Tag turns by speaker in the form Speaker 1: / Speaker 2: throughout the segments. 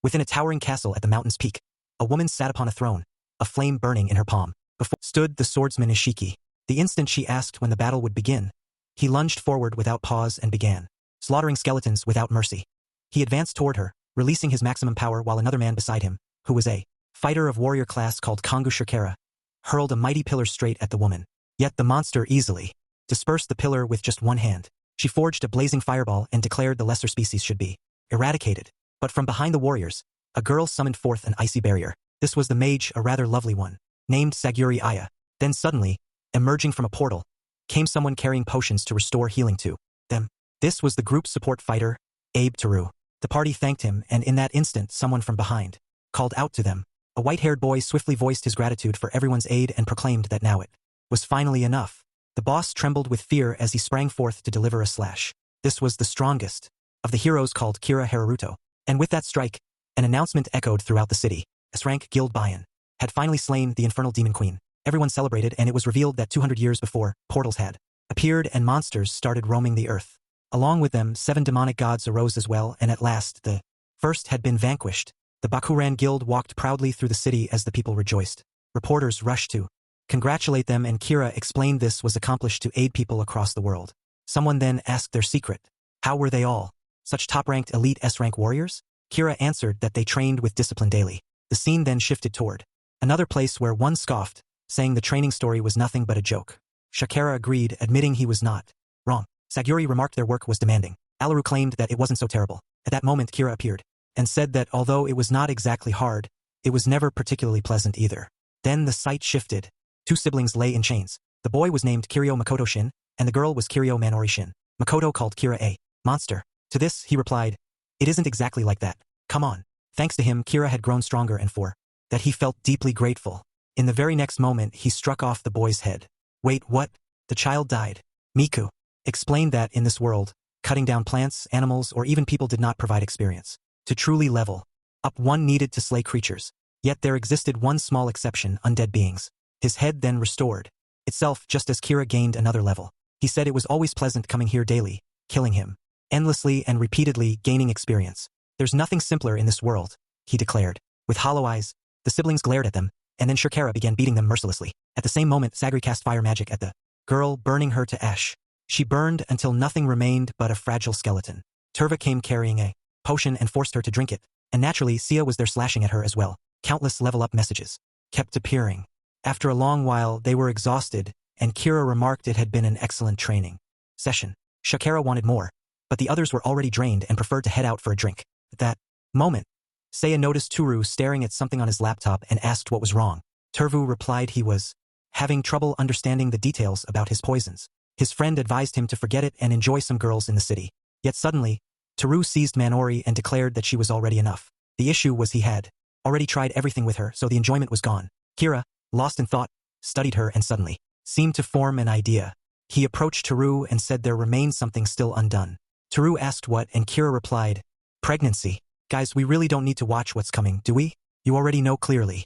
Speaker 1: Within a towering castle at the mountain's peak, a woman sat upon a throne, a flame burning in her palm. Before stood the swordsman Ishiki. The instant she asked when the battle would begin, he lunged forward without pause and began slaughtering skeletons without mercy. He advanced toward her, releasing his maximum power while another man beside him, who was a fighter of warrior class called Kongu Shakera, hurled a mighty pillar straight at the woman. Yet the monster easily dispersed the pillar with just one hand. She forged a blazing fireball and declared the lesser species should be eradicated. But from behind the warriors, a girl summoned forth an icy barrier. This was the mage, a rather lovely one, named Saguri Aya. Then suddenly, emerging from a portal, came someone carrying potions to restore healing to them. This was the group's support fighter, Abe Teru. The party thanked him, and in that instant someone from behind called out to them. A white-haired boy swiftly voiced his gratitude for everyone's aid and proclaimed that now it was finally enough. The boss trembled with fear as he sprang forth to deliver a slash. This was the strongest of the heroes called Kira Haruhiro. And with that strike, an announcement echoed throughout the city. S-rank Guild Bayan had finally slain the infernal demon queen. Everyone celebrated, and it was revealed that 200 years before, portals had appeared and monsters started roaming the earth. Along with them, 7 demonic gods arose as well, and at last the first had been vanquished. The Bakuran Guild walked proudly through the city as the people rejoiced. Reporters rushed to congratulate them, and Kira explained this was accomplished to aid people across the world. Someone then asked their secret. How were they all such top-ranked elite S-rank warriors? Kira answered that they trained with discipline daily. The scene then shifted toward another place where one scoffed, saying the training story was nothing but a joke. Shakera agreed, admitting he was not wrong. Saguri remarked their work was demanding. Alaru claimed that it wasn't so terrible. At that moment Kira appeared, and said that although it was not exactly hard, it was never particularly pleasant either. Then the sight shifted. 2 siblings lay in chains. The boy was named Kiryo Makoto Shin, and the girl was Kiryo Manori Shin. Makoto called Kira a monster. To this, he replied, "It isn't exactly like that. Come on." Thanks to him, Kira had grown stronger, and for that he felt deeply grateful. In the very next moment, he struck off the boy's head. Wait, what? The child died. Miku explained that in this world, cutting down plants, animals, or even people did not provide experience. To truly level up, one needed to slay creatures. Yet there existed one small exception: undead beings. His head then restored itself just as Kira gained another level. He said it was always pleasant coming here daily, killing him endlessly and repeatedly, gaining experience. There's nothing simpler in this world, he declared. With hollow eyes, the siblings glared at them, and then Shakera began beating them mercilessly. At the same moment, Saguri cast fire magic at the girl, burning her to ash. She burned until nothing remained but a fragile skeleton. Turva came carrying a potion and forced her to drink it, and naturally Sia was there slashing at her as well. Countless level-up messages kept appearing. After a long while, they were exhausted, and Kira remarked it had been an excellent training session. Shakera wanted more, but the others were already drained and preferred to head out for a drink. At that moment, Seiya noticed Turu staring at something on his laptop and asked what was wrong. Turvu replied he was having trouble understanding the details about his poisons. His friend advised him to forget it and enjoy some girls in the city. Yet suddenly, Turu seized Manori and declared that she was already enough. The issue was he had already tried everything with her, so the enjoyment was gone. Kira, lost in thought, studied her and suddenly seemed to form an idea. He approached Turu and said there remained something still undone. Turu asked what, and Kira replied, "Pregnancy. Guys, we really don't need to watch what's coming, do we? You already know clearly."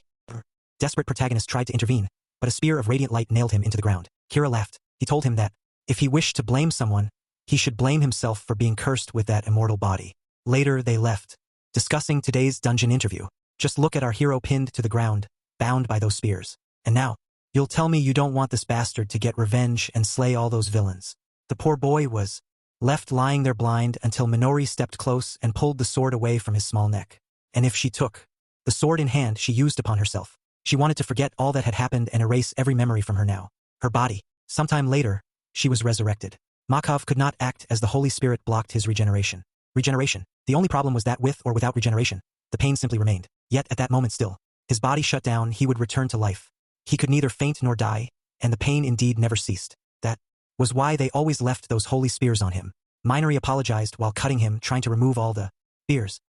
Speaker 1: Desperate protagonist tried to intervene, but a spear of radiant light nailed him into the ground. Kira laughed. He told him that if he wished to blame someone, he should blame himself for being cursed with that immortal body. Later they left, discussing today's dungeon interview. Just look at our hero pinned to the ground, bound by those spears. And now, you'll tell me you don't want this bastard to get revenge and slay all those villains. The poor boy was left lying there blind until Minori stepped close and pulled the sword away from his small neck. And if she took the sword in hand she used upon herself, she wanted to forget all that had happened and erase every memory from her now. Her body. Sometime later, she was resurrected. Makov could not act as the Holy Spirit blocked his regeneration. Regeneration. The only problem was that with or without regeneration, the pain simply remained. Yet at that moment still, his body shut down, he would return to life. He could neither faint nor die, and the pain indeed never ceased. That was why they always left those holy spears on him. Minori apologized while cutting him, trying to remove all the spears.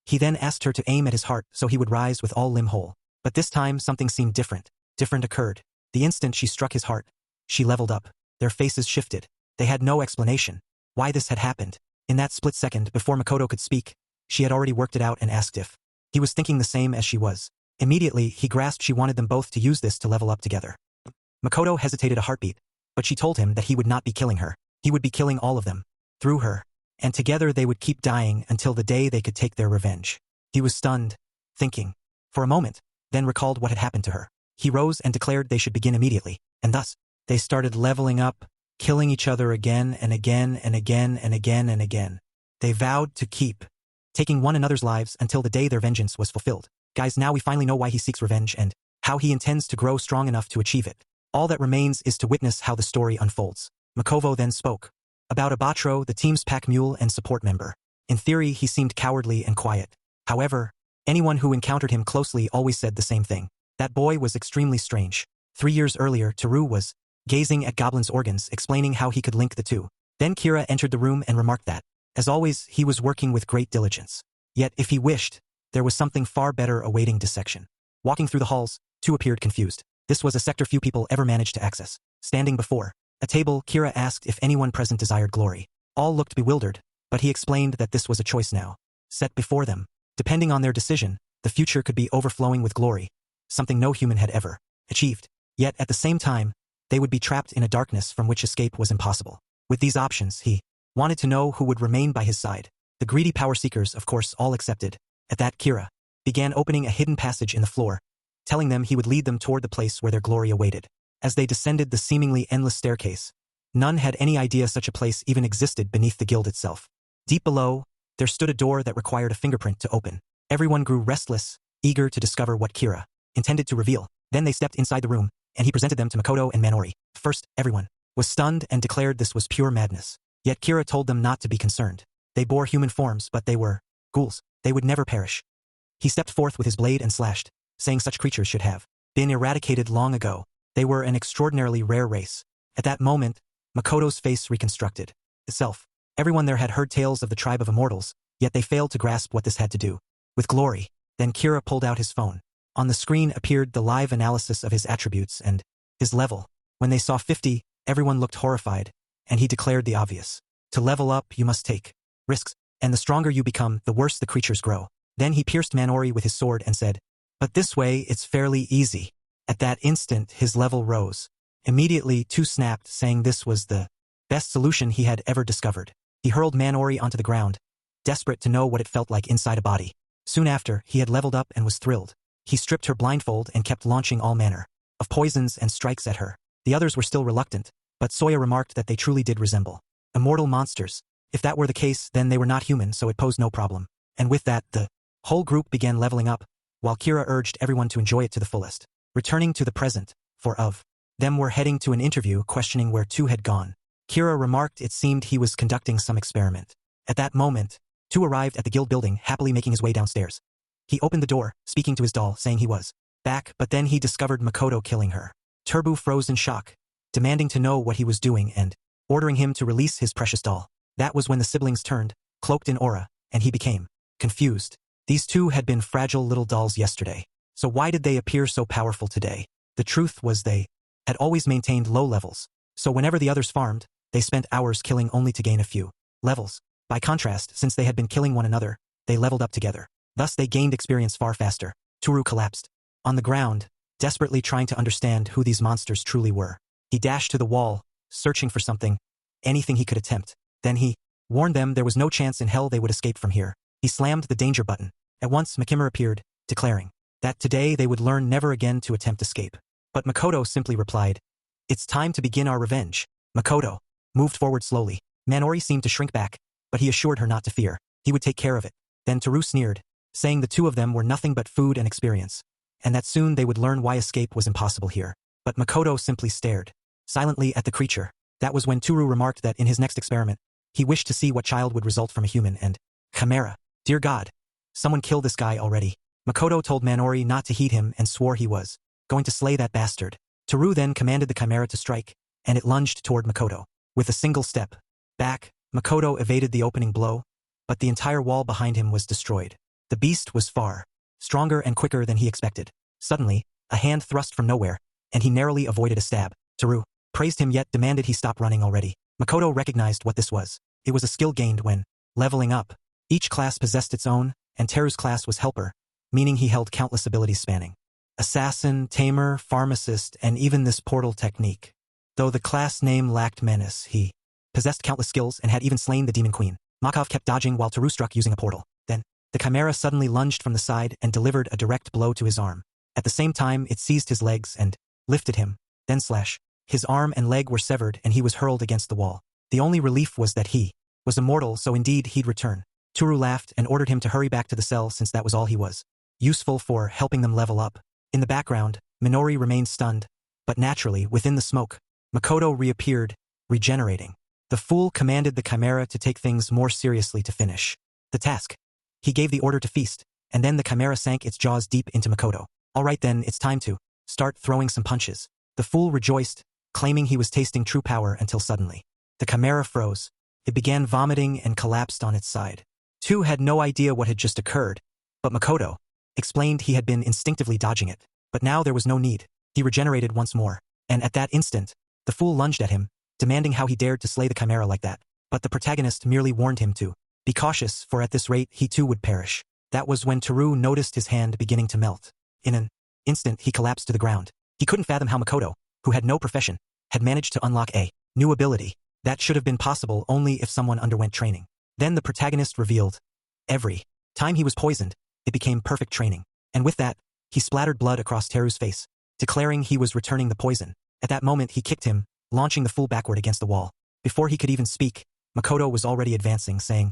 Speaker 1: He then asked her to aim at his heart so he would rise with all limb whole. But this time something seemed different. Different occurred. The instant she struck his heart, she leveled up. Their faces shifted. They had no explanation why this had happened. In that split second, before Makoto could speak, she had already worked it out and asked if he was thinking the same as she was. Immediately, he grasped she wanted them both to use this to level up together. Makoto hesitated a heartbeat, but she told him that he would not be killing her. He would be killing all of them, through her, and together they would keep dying until the day they could take their revenge. He was stunned, thinking. For a moment, then recalled what had happened to her. He rose and declared they should begin immediately, and thus, they started leveling up, killing each other again and again and again and again and again. They vowed to keep taking one another's lives until the day their vengeance was fulfilled. Guys, now we finally know why he seeks revenge and how he intends to grow strong enough to achieve it. All that remains is to witness how the story unfolds. Makovo then spoke. About Abatro, the team's pack mule and support member. In theory, he seemed cowardly and quiet. However, anyone who encountered him closely always said the same thing. That boy was extremely strange. 3 years earlier, Teru was gazing at Goblin's organs, explaining how he could link the two. Then Kira entered the room and remarked that, as always, he was working with great diligence. Yet, if he wished, there was something far better awaiting dissection. Walking through the halls, Tu appeared confused. This was a sector few people ever managed to access. Standing before a table, Kira asked if anyone present desired glory. All looked bewildered, but he explained that this was a choice now set before them. Depending on their decision, the future could be overflowing with glory, something no human had ever achieved. Yet, at the same time, they would be trapped in a darkness from which escape was impossible. With these options, he wanted to know who would remain by his side. The greedy power seekers, of course, all accepted. At that, Kira began opening a hidden passage in the floor, telling them he would lead them toward the place where their glory awaited. As they descended the seemingly endless staircase, none had any idea such a place even existed beneath the guild itself. Deep below, there stood a door that required a fingerprint to open. Everyone grew restless, eager to discover what Kira intended to reveal. Then they stepped inside the room, and he presented them to Makoto and Manori. First, everyone was stunned and declared this was pure madness. Yet Kira told them not to be concerned. They bore human forms, but they were ghouls. They would never perish. He stepped forth with his blade and slashed, saying such creatures should have been eradicated long ago. They were an extraordinarily rare race. At that moment, Makoto's face reconstructed itself. Everyone there had heard tales of the tribe of immortals, yet they failed to grasp what this had to do with glory. Then Kira pulled out his phone. On the screen appeared the live analysis of his attributes and his level. When they saw 50, everyone looked horrified, and he declared the obvious. To level up, you must take risks, and the stronger you become, the worse the creatures grow. Then he pierced Manori with his sword and said, "But this way, it's fairly easy." At that instant, his level rose. Immediately, Tu snapped, saying this was the best solution he had ever discovered. He hurled Manori onto the ground, desperate to know what it felt like inside a body. Soon after, he had leveled up and was thrilled. He stripped her blindfold and kept launching all manner of poisons and strikes at her. The others were still reluctant, but Soya remarked that they truly did resemble immortal monsters. If that were the case, then they were not human, so it posed no problem. And with that, the whole group began leveling up, while Kira urged everyone to enjoy it to the fullest. Returning to the present, 4 of them were heading to an interview questioning where Tu had gone. Kira remarked it seemed he was conducting some experiment. At that moment, Tu arrived at the guild building, happily making his way downstairs. He opened the door, speaking to his doll, saying he was back, but then he discovered Makoto killing her. Turbu froze in shock, demanding to know what he was doing and ordering him to release his precious doll. That was when the siblings turned, cloaked in aura, and he became confused. These two had been fragile little dolls yesterday. So why did they appear so powerful today? The truth was they had always maintained low levels. So whenever the others farmed, they spent hours killing only to gain a few levels. By contrast, since they had been killing one another, they leveled up together. Thus they gained experience far faster. Toru collapsed on the ground, desperately trying to understand who these monsters truly were. He dashed to the wall, searching for something, anything he could attempt. Then he warned them there was no chance in hell they would escape from here. He slammed the danger button. At once Makimura appeared, declaring that today they would learn never again to attempt escape. But Makoto simply replied, "It's time to begin our revenge." Makoto moved forward slowly. Manori seemed to shrink back, but he assured her not to fear. He would take care of it. Then Teru sneered, saying the two of them were nothing but food and experience, and that soon they would learn why escape was impossible here. But Makoto simply stared silently at the creature. That was when Toru remarked that in his next experiment, he wished to see what child would result from a human and chimera. Dear God, someone kill this guy already. Makoto told Manori not to heed him and swore he was going to slay that bastard. Toru then commanded the chimera to strike, and it lunged toward Makoto. With a single step back, Makoto evaded the opening blow, but the entire wall behind him was destroyed. The beast was far stronger and quicker than he expected. Suddenly, a hand thrust from nowhere, and he narrowly avoided a stab. Toru praised him yet demanded he stop running already. Makoto recognized what this was. It was a skill gained when leveling up. Each class possessed its own, and Teru's class was Helper, meaning he held countless abilities spanning Assassin, Tamer, Pharmacist, and even this portal technique. Though the class name lacked menace, he possessed countless skills and had even slain the Demon Queen. Makov kept dodging while Teru struck using a portal. Then, the chimera suddenly lunged from the side and delivered a direct blow to his arm. At the same time, it seized his legs and lifted him, then slash. His arm and leg were severed and he was hurled against the wall. The only relief was that he was immortal, so indeed he'd return. Toru laughed and ordered him to hurry back to the cell since that was all he was useful for, helping them level up. In the background, Minori remained stunned, but naturally, within the smoke, Makoto reappeared, regenerating. The fool commanded the chimera to take things more seriously to finish the task. He gave the order to feast, and then the chimera sank its jaws deep into Makoto. All right then, it's time to start throwing some punches. The fool rejoiced, claiming he was tasting true power until suddenly the chimera froze. It began vomiting and collapsed on its side. Tu had no idea what had just occurred, but Makoto explained he had been instinctively dodging it. But now there was no need. He regenerated once more, and at that instant, the fool lunged at him, demanding how he dared to slay the chimera like that. But the protagonist merely warned him to be cautious, for at this rate he too would perish. That was when Toru noticed his hand beginning to melt. In an instant he collapsed to the ground. He couldn't fathom how Makoto, who had no profession, had managed to unlock a new ability. That should have been possible only if someone underwent training. Then the protagonist revealed, every time he was poisoned, it became perfect training. And with that, he splattered blood across Teru's face, declaring he was returning the poison. At that moment he kicked him, launching the fool backward against the wall. Before he could even speak, Makoto was already advancing, saying,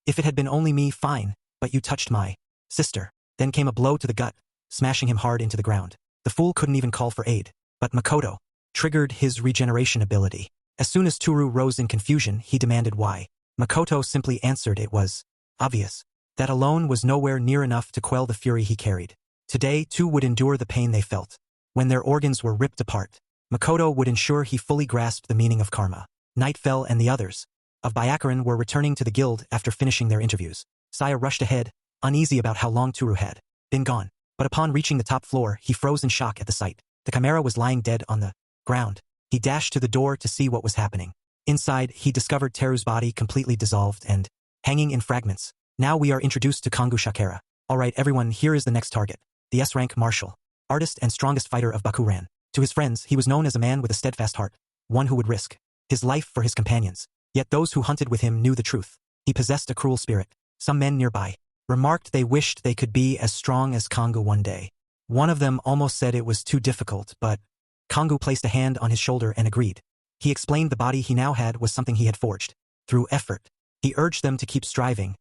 Speaker 1: "If it had been only me, fine, but you touched my sister." Then came a blow to the gut, smashing him hard into the ground. The fool couldn't even call for aid, but Makoto triggered his regeneration ability. As soon as Toru rose in confusion, he demanded why. Makoto simply answered it was obvious. That alone was nowhere near enough to quell the fury he carried. Today, two would endure the pain they felt. When their organs were ripped apart, Makoto would ensure he fully grasped the meaning of karma. Night fell and the others of Byakuran were returning to the guild after finishing their interviews. Saya rushed ahead, uneasy about how long Toru had been gone. But upon reaching the top floor, he froze in shock at the sight. The chimera was lying dead on the ground. He dashed to the door to see what was happening. Inside, he discovered Teru's body completely dissolved and hanging in fragments. Now we are introduced to Kongu Shakera. Alright everyone, here is the next target. The S-rank martial artist and strongest fighter of Bakuran. To his friends, he was known as a man with a steadfast heart, one who would risk his life for his companions. Yet those who hunted with him knew the truth. He possessed a cruel spirit. Some men nearby remarked they wished they could be as strong as Kongu one day. One of them almost said it was too difficult, but Kongu placed a hand on his shoulder and agreed. He explained the body he now had was something he had forged through effort. He urged them to keep striving,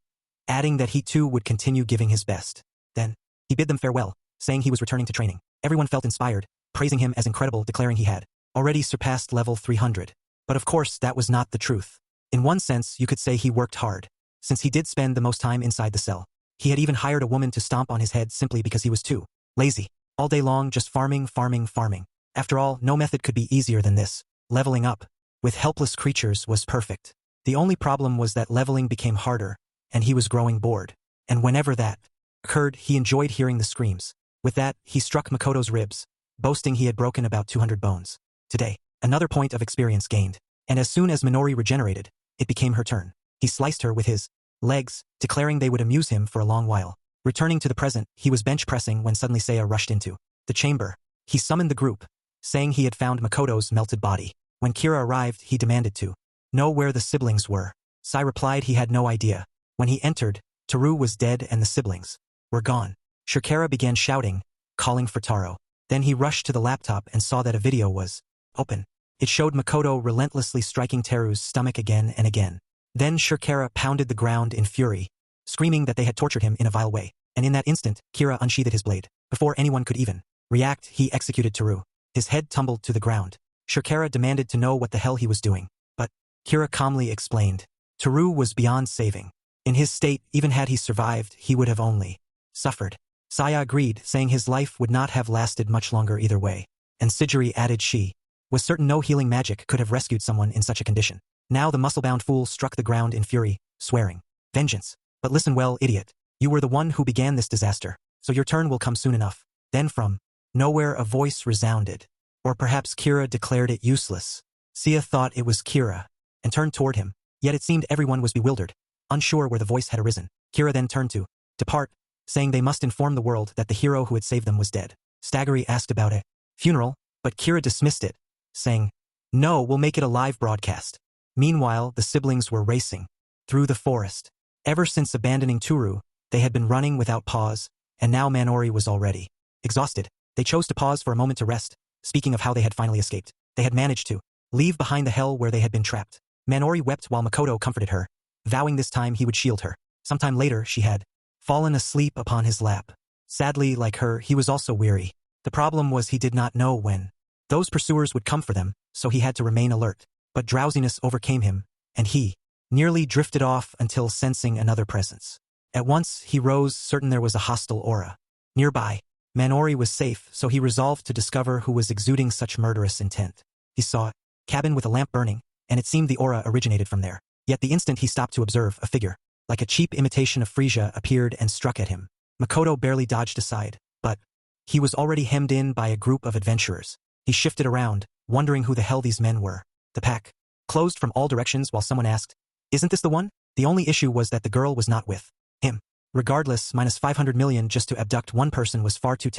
Speaker 1: adding that he too would continue giving his best. Then, he bid them farewell, saying he was returning to training. Everyone felt inspired, praising him as incredible, declaring he had already surpassed level 300. But of course, that was not the truth. In one sense, you could say he worked hard, since he did spend the most time inside the cell. He had even hired a woman to stomp on his head simply because he was too lazy. All day long, just farming. After all, no method could be easier than this. Leveling up with helpless creatures was perfect. The only problem was that leveling became harder, and he was growing bored. And whenever that occurred, he enjoyed hearing the screams. With that, he struck Makoto's ribs, boasting he had broken about 200 bones. Today, another point of experience gained. And as soon as Minori regenerated, it became her turn. He sliced her with his legs, declaring they would amuse him for a long while. Returning to the present, he was bench pressing when suddenly Saya rushed into the chamber. He summoned the group, saying he had found Makoto's melted body. When Kira arrived, he demanded to know where the siblings were. Sai replied he had no idea. When he entered, Toru was dead and the siblings were gone. Shakera began shouting, calling for Taro. Then he rushed to the laptop and saw that a video was open. It showed Makoto relentlessly striking Teru's stomach again and again. Then Shakera pounded the ground in fury, screaming that they had tortured him in a vile way. And in that instant, Kira unsheathed his blade. Before anyone could even react, he executed Toru. His head tumbled to the ground. Shakera demanded to know what the hell he was doing. But Kira calmly explained. Toru was beyond saving. In his state, even had he survived, he would have only suffered. Saya agreed, saying his life would not have lasted much longer either way. And Sijiri added she was certain no healing magic could have rescued someone in such a condition. Now the muscle-bound fool struck the ground in fury, swearing, "Vengeance! But listen well, idiot. You were the one who began this disaster, so your turn will come soon enough." Then from nowhere a voice resounded. Or perhaps Kira declared it useless. Sia thought it was Kira, and turned toward him, yet it seemed everyone was bewildered, unsure where the voice had arisen. Kira then turned to depart, saying they must inform the world that the hero who had saved them was dead. Staggery asked about a funeral, but Kira dismissed it, saying, "No, we'll make it a live broadcast." Meanwhile, the siblings were racing through the forest. Ever since abandoning Toru, They had been running without pause, and now Manori was already exhausted. They chose to pause for a moment to rest, speaking of how they had finally escaped. They had managed to leave behind the hell where they had been trapped. Manori wept while Makoto comforted her, vowing this time he would shield her. Sometime later, she had fallen asleep upon his lap. Sadly, like her, he was also weary. The problem was he did not know when those pursuers would come for them, so he had to remain alert. But drowsiness overcame him, and he nearly drifted off until sensing another presence. At once, he rose, certain there was a hostile aura nearby. Manori was safe, so he resolved to discover who was exuding such murderous intent. He saw a cabin with a lamp burning, and it seemed the aura originated from there. Yet the instant he stopped to observe, a figure, like a cheap imitation of Frisia, appeared and struck at him. Makoto barely dodged aside, but he was already hemmed in by a group of adventurers. He shifted around, wondering who the hell these men were. The pack closed from all directions while someone asked, "Isn't this the one?" The only issue was that the girl was not with him. Regardless, -500 million just to abduct one person was far too tempting.